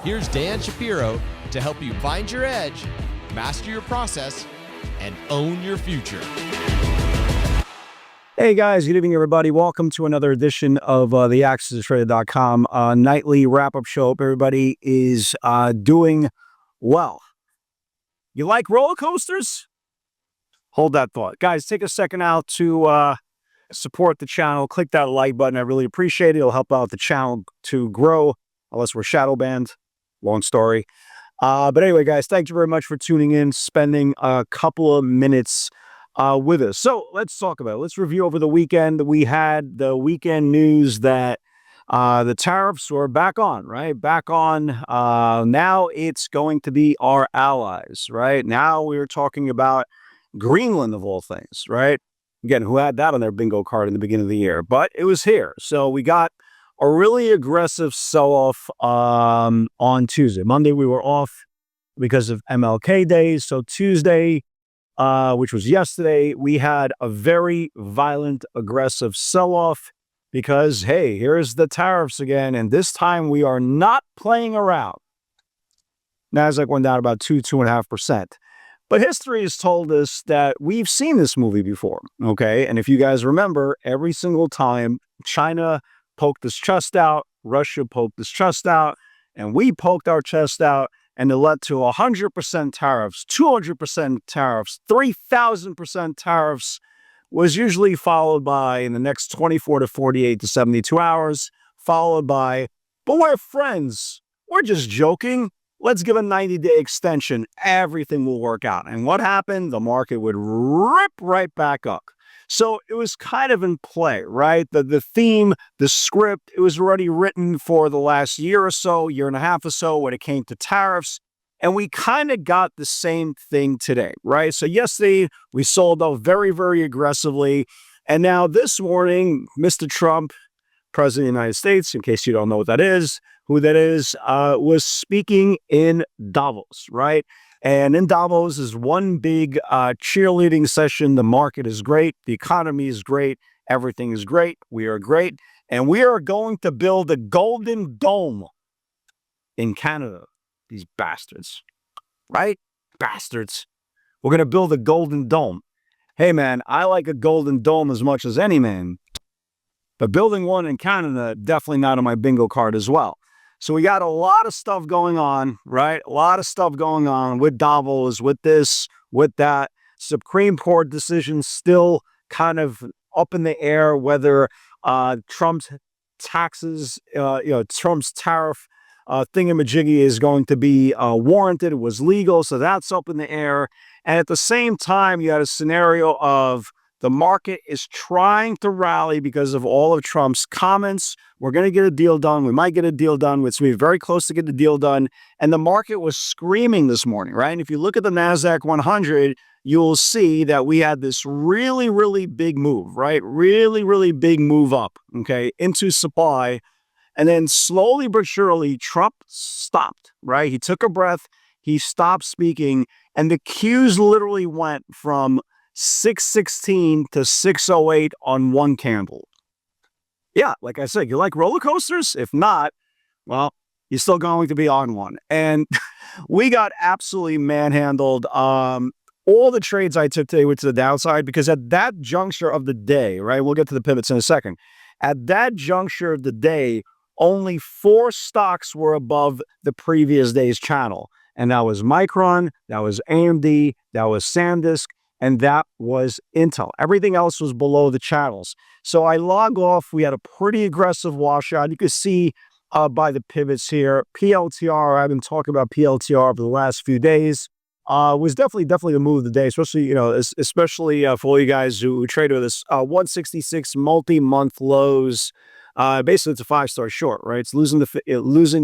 Here's Dan Shapiro to help you find your edge, master your process, and own your future. Hey guys, good evening everybody. Welcome to another edition of the AccessTrader.com nightly wrap-up show. Hope everybody is doing well. You like roller coasters? Hold that thought. Guys, take a second out to support the channel. Click that like button. I really appreciate it. It'll help out the channel to grow, unless we're shadow banned. Long story. But anyway, guys, thank you very much for tuning in, spending a couple of minutes with us. So let's talk about it. Let's review over the weekend. We had the weekend news that the tariffs were back on, right? Back on. Now it's going to be our allies, right? Now we're talking about Greenland, of all things, right? Again, who had that on their bingo card in the beginning of the year? But it was here. So we got a really aggressive sell-off on Tuesday. Monday we were off because of MLK Day. So Tuesday, which was yesterday, we had a very violent, aggressive sell-off because, hey, here's the tariffs again. And this time we are not playing around. Nasdaq went down about 2.5%. But history has told us that we've seen this movie before, okay? And if you guys remember, every single time China poked his chest out, Russia poked his chest out, and we poked our chest out, and it led to 100% tariffs, 200% tariffs, 3,000% tariffs, was usually followed by, in the next 24 to 48 to 72 hours, followed by, but we're friends, we're just joking, let's give a 90-day extension, everything will work out. And what happened? The market would rip right back up. So it was kind of in play, right? The theme, the script, it was already written for the last year or so, year and a half or so when it came to tariffs. And we kind of got the same thing today, right? So yesterday, we sold out very, very aggressively. And now this morning, Mr. Trump, President of the United States, in case you don't know what that is, who that is, was speaking in Davos, right? And in Davos is one big cheerleading session. The market is great. The economy is great. Everything is great. We are great. And we are going to build a golden dome in Canada. These bastards, right? Bastards. We're going to build a golden dome. Hey, man, I like a golden dome as much as any man. But building one in Canada, definitely not on my bingo card as well. So we got a lot of stuff going on, right? A lot of stuff going on with Davos, with this, with that. Supreme Court decision still kind of up in the air whether Trump's taxes, Trump's tariff thingamajiggy is going to be warranted. It was legal, so that's up in the air. And at the same time, you had a scenario of the market is trying to rally because of all of Trump's comments. We're going to get a deal done. We might get a deal done. It's going to be very close to get the deal done. And the market was screaming this morning, right? And if you look at the NASDAQ 100, you'll see that we had this really, really big move, right? Really, really big move up, okay, into supply. And then slowly but surely, Trump stopped, right? He took a breath. He stopped speaking. And the cues literally went from 616 to 608 on one candle. Yeah, like I said, you like roller coasters? If not, well, you're still going to be on one. And we got absolutely manhandled. All the trades I took today were to the downside because at that juncture of the day, right? We'll get to the pivots in a second. At that juncture of the day, only 4 stocks were above the previous day's channel. And that was Micron, that was AMD, that was SanDisk, and that was Intel. Everything else was below the channels. So I log off. We had a pretty aggressive washout. You can see by the pivots here, PLTR, I've been talking about PLTR for the last few days, was definitely the move of the day, especially, especially for all you guys who trade with us. 166 multi-month lows. Basically, it's a 5-star short, right? It's losing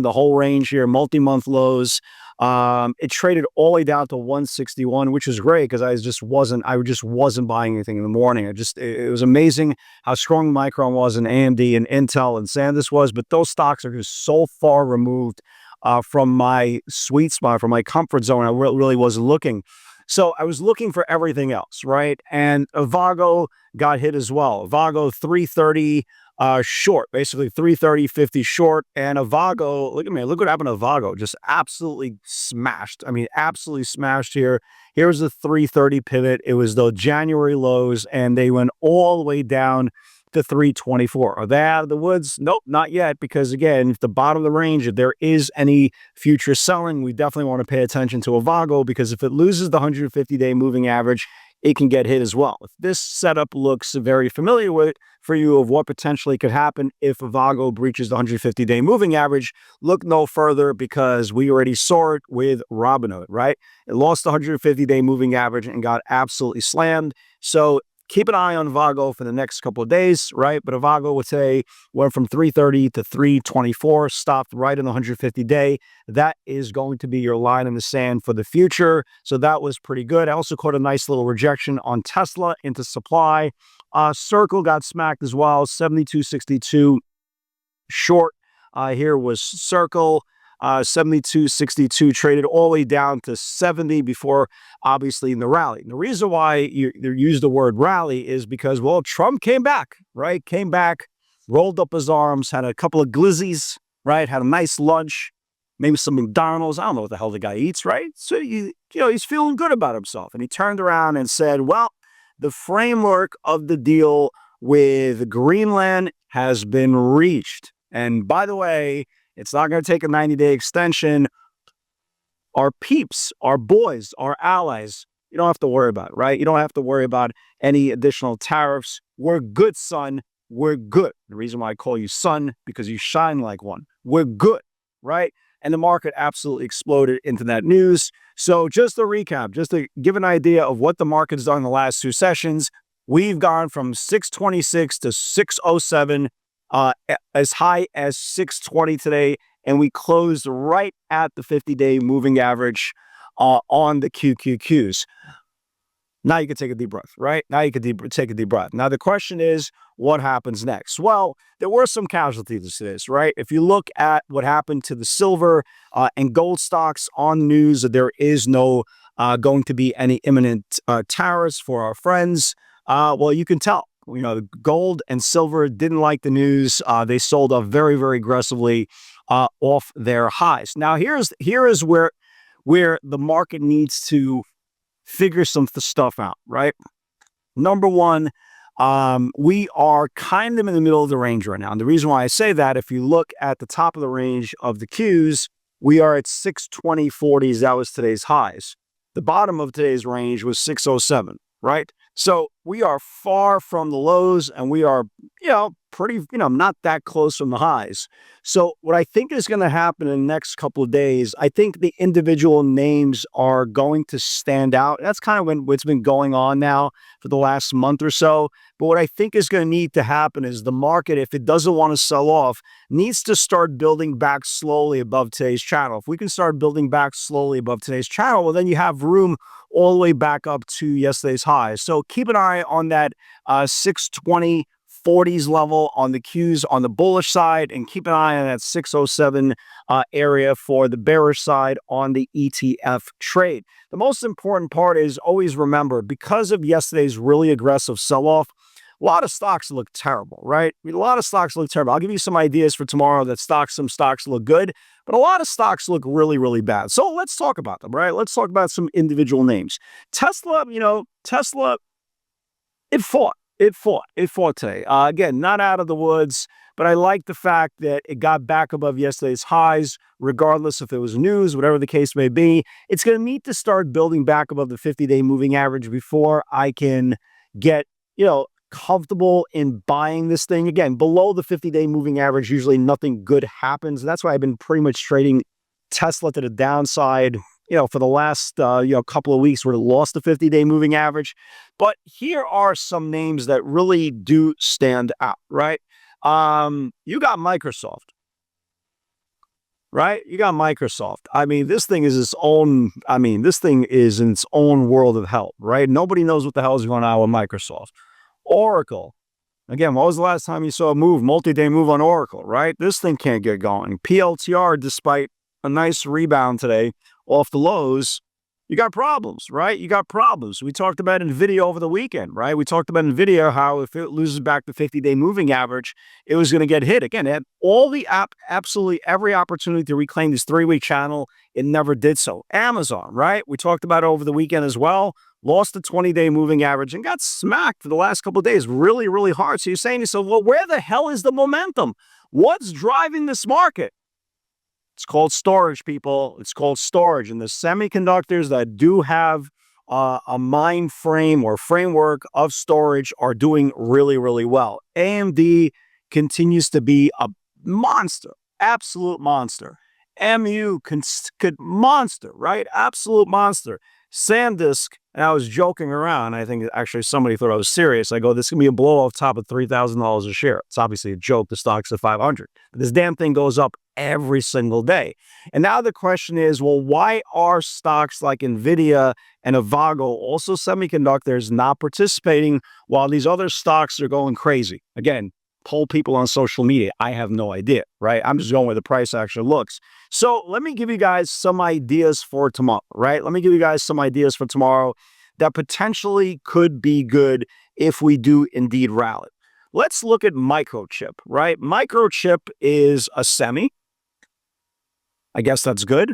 the whole range here, multi-month lows. It traded all the way down to 161, which is great because I just wasn't buying anything in the morning. It was amazing how strong Micron was and AMD and Intel and SanDisk was, but those stocks are just so far removed from my sweet spot, from my comfort zone. I really wasn't looking. So I was looking for everything else, right? And Avago got hit as well. Avago 330 short, basically 330.50 short. And Avago, look at me, look what happened to Avago, just absolutely smashed. I mean, absolutely smashed here. Here's the 330 pivot. It was the January lows, and they went all the way down to 324. Are they out of the woods? Nope, not yet, because again, if the bottom of the range, if there is any future selling, we definitely want to pay attention to Avago, because if it loses the 150-day moving average, it can get hit as well. If this setup looks very familiar for you of what potentially could happen if Avago breaches the 150-day moving average, look no further, because we already saw it with Robinhood, right? It lost the 150-day moving average and got absolutely slammed. So keep an eye on Avago for the next couple of days, right? But Avago would say went from 330 to 324, stopped right in the 150-day. That is going to be your line in the sand for the future. So that was pretty good. I also caught a nice little rejection on Tesla into supply. Circle got smacked as well, 72.62 short. Here was Circle. 72.62 traded all the way down to 70 before, obviously, in the rally. And the reason why you use the word rally is because, well, Trump came back, right? Came back, rolled up his arms, had a couple of glizzies, right? Had a nice lunch, maybe some McDonald's. I don't know what the hell the guy eats, right? So, he's feeling good about himself. And he turned around and said, well, the framework of the deal with Greenland has been reached. And by the way, it's not going to take a 90-day extension. Our peeps, our boys, our allies, you don't have to worry about it, right? You don't have to worry about any additional tariffs. We're good, son. We're good. The reason why I call you son, because you shine like one. We're good, right? And the market absolutely exploded into that news. So just to recap, just to give an idea of what the market's done in the last two sessions, we've gone from 626 to 607, as high as 620 today, and we closed right at the 50-day moving average on the QQQs. Now you can take a deep breath, right? Now you can take a deep breath. Now the question is, what happens next? Well, there were some casualties to this, right? If you look at what happened to the silver and gold stocks on the news, that there is no going to be any imminent tariffs for our friends, well, you can tell. Gold and silver didn't like the news. They sold off very, very aggressively off their highs. Now, here is where the market needs to figure some stuff out, right? Number one, we are kind of in the middle of the range right now. And the reason why I say that, if you look at the top of the range of the Qs, we are at 620.40s. That was today's highs. The bottom of today's range was 607, right? So we are far from the lows, and we are, pretty, not that close from the highs. So what I think is going to happen in the next couple of days, I think the individual names are going to stand out. That's kind of what's been going on now for the last month or so. But what I think is going to need to happen is the market, if it doesn't want to sell off, needs to start building back slowly above today's channel. If we can start building back slowly above today's channel, well, then you have room all the way back up to yesterday's highs. So keep an eye on that 620.40s level on the Qs on the bullish side, and keep an eye on that 607 area for the bearish side on the ETF trade. The most important part is always remember, because of yesterday's really aggressive sell-off, a lot of stocks look terrible, right? A lot of stocks look terrible. I'll give you some ideas for tomorrow that some stocks look good, but a lot of stocks look really, really bad. So let's talk about them, right? Let's talk about some individual names. Tesla, it fought today. Again, not out of the woods, but I like the fact that it got back above yesterday's highs, regardless if it was news, whatever the case may be. It's going to need to start building back above the 50-day moving average before I can get, comfortable in buying this thing. Again, below the 50-day moving average, usually nothing good happens. That's why I've been pretty much trading Tesla to the downside, for the last, couple of weeks, where it lost the 50-day moving average. But here are some names that really do stand out, right? You got Microsoft, right? You got Microsoft. I mean, this thing is in its own world of hell, right? Nobody knows what the hell is going on with Microsoft. Oracle. Again, when was the last time you saw a multi-day move on Oracle, right? This thing can't get going. PLTR, despite a nice rebound today off the lows, you got problems, right? You got problems. We talked about NVIDIA over the weekend, right? We talked about NVIDIA, how if it loses back the 50-day moving average, it was going to get hit. Again, it had all the absolutely every opportunity to reclaim this 3-week channel. It never did so. Amazon, right? We talked about it over the weekend as well. Lost the 20-day moving average and got smacked for the last couple of days really, really hard. So you're saying to yourself, well, where the hell is the momentum? What's driving this market? It's called storage, people. It's called storage. And the semiconductors that do have a mind frame or framework of storage are doing really, really well. AMD continues to be a monster, absolute monster. MU could monster, right? Absolute monster. SanDisk, and I was joking around. I think actually somebody thought I was serious. I go, this can be a blow off top of $3,000 a share. It's obviously a joke. The stock's at 500. This damn thing goes up every single day. And now the question is, well, why are stocks like NVIDIA and Avago, also semiconductors, not participating while these other stocks are going crazy? Again, poll people on social media. I have no idea, right? I'm just going where the price actually looks. So let me give you guys some ideas for tomorrow, right? Let me give you guys some ideas for tomorrow that potentially could be good if we do indeed rally. Let's look at microchip, right? Microchip is a semi. I guess that's good.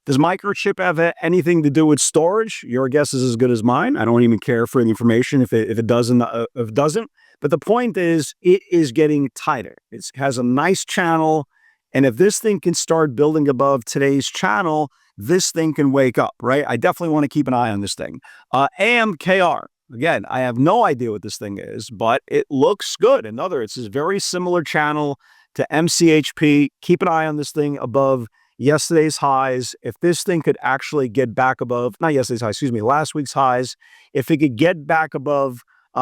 Does microchip have anything to do with storage? Your guess is as good as mine. I don't even care for the information if it doesn't. If it doesn't. But the point is, it is getting tighter. It has a nice channel. And if this thing can start building above today's channel, this thing can wake up, right? I definitely want to keep an eye on this thing. AMKR. Again, I have no idea what this thing is, but it looks good. It's a very similar channel to MCHP. Keep an eye on this thing above yesterday's highs. If this thing could actually get back above, not yesterday's highs, excuse me, last week's highs, if it could get back above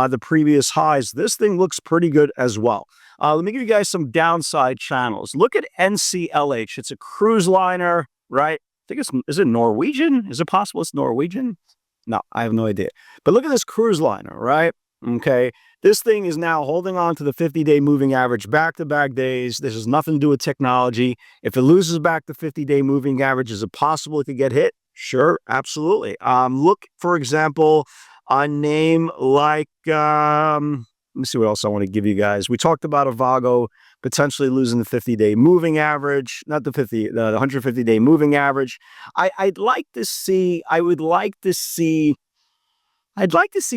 the previous highs, this thing looks pretty good as well. Let me give you guys some downside channels. Look at NCLH. It's a cruise liner, right? I think is it Norwegian? Is it possible it's Norwegian? No, I have no idea. But look at this cruise liner, right? Okay. This thing is now holding on to the 50-day moving average back-to-back days. This has nothing to do with technology. If it loses back the 50-day moving average, is it possible it could get hit? Sure, absolutely. Look, for example, a name like, let me see what else I want to give you guys. We talked about Avago potentially losing the 50-day moving average, not the 150-day moving average. I'd like to see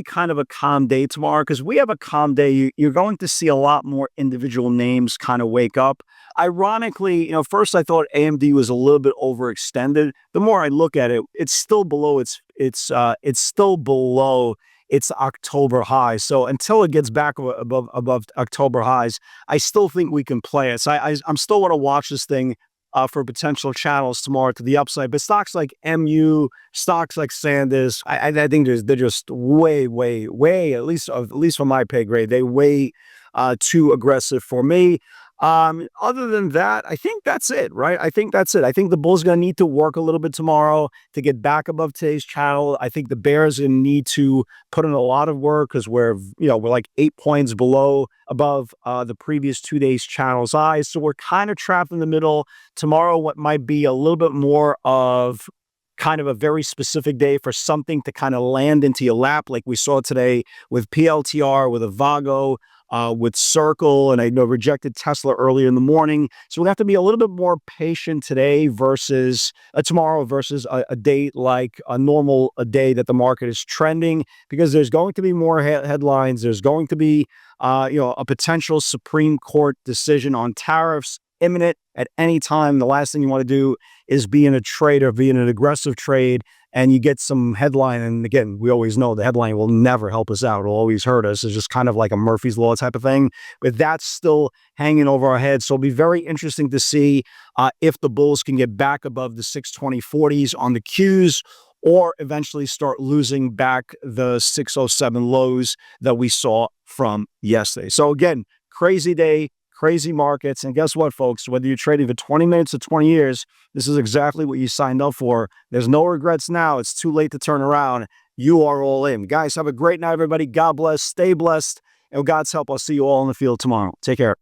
kind of a calm day tomorrow, because we have a calm day. You're going to see a lot more individual names kind of wake up. Ironically, first I thought AMD was a little bit overextended. The more I look at it, it's still below it's still below its October high. So until it gets back above October highs, I still think we can play it. So I'm still want to watch this thing for potential channels tomorrow to the upside. But stocks like MU, stocks like SanDisk, I think they're just way, at least from my pay grade, they way too aggressive for me. Other than that, I think that's it, right? I think that's it. I think the Bulls going to need to work a little bit tomorrow to get back above today's channel. I think the Bears going to need to put in a lot of work, because we're like 8 points above the previous 2 days channel's highs. So we're kind of trapped in the middle. Tomorrow, what might be a little bit more of kind of a very specific day for something to kind of land into your lap, like we saw today with PLTR, with Avago, with Circle, and I know rejected Tesla earlier in the morning. So we have to be a little bit more patient today versus tomorrow versus a day like a day that the market is trending, because there's going to be more headlines. There's going to be a potential Supreme Court decision on tariffs imminent at any time. The last thing you want to do is be in a trade or be in an aggressive trade and you get some headline. And again, we always know the headline will never help us out. It'll always hurt us. It's just kind of like a Murphy's Law type of thing. But that's still hanging over our heads. So it'll be very interesting to see if the Bulls can get back above the 620.40s on the Qs, or eventually start losing back the 607 lows that we saw from yesterday. So again, crazy day, crazy markets. And guess what, folks? Whether you're trading for 20 minutes or 20 years, this is exactly what you signed up for. There's no regrets now. It's too late to turn around. You are all in. Guys, have a great night, everybody. God bless. Stay blessed. And with God's help, I'll see you all in the field tomorrow. Take care.